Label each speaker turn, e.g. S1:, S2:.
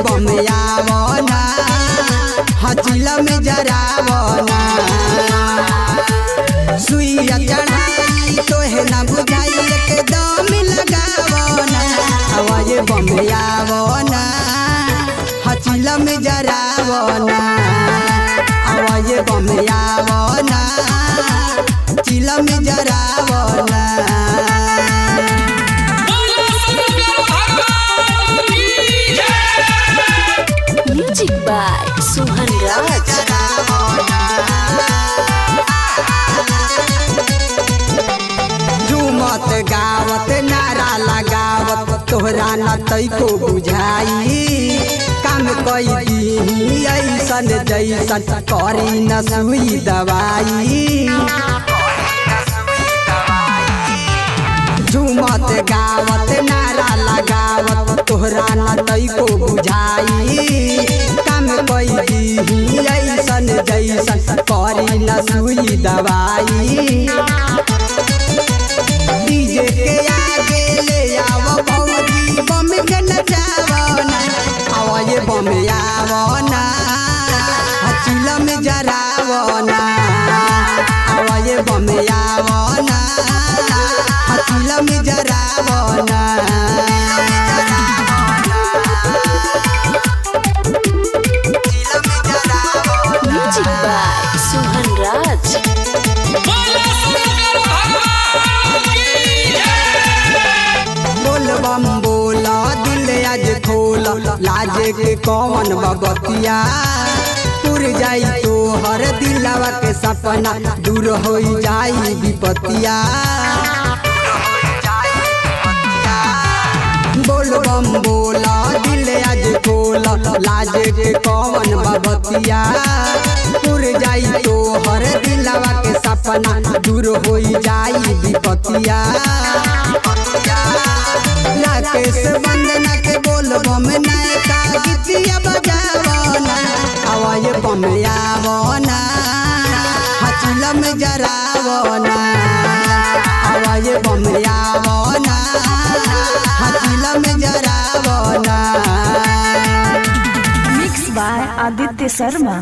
S1: बम आवना हचिला में जरावना सुइया चढ़ाई तोहे ना बुझाई एकदम लगावना आवाज बम आवना हचिला में जरावना आवाज बम आवना चिला में जरावना।
S2: म्यूजिक बाय सुहन राज।
S1: झूमत गावत नारा लगावत तोहरा न तैको बुझाई काम कई दी ऐसन जैसन करी न सुई दवाई। झूमत गावत नारा लगावत तोहरा न तैको बुझाई काम कई दी ऐसन जैसन करी न सुई दवाई। डीजे के आगे ले आओ भौजी बम के नचावना आवाज बम आवना हचिला में जरावना आवाज बम आवना हचिला में जरावना।
S2: म्यूजिक बाय सुहन राज।
S1: बोल बम बोला दिल आज खोला लाज के कौन बबतिया पुर जाई तो हर दिलवा के सपना दूर हो जाई विपतिया। बोल बम बोला दिल आज खोला लाज के कौन बबतिया पुर जाई तो हर दिलवा के सपना दूर हो जाई विपतिया। राकेश वंदना के बोल बम नायका गीतिया बजावना आवाज बम आवना हचिला में जरावना आवाज बम आवना हचिला में जरावना।
S2: Mix by Aditya Sharma.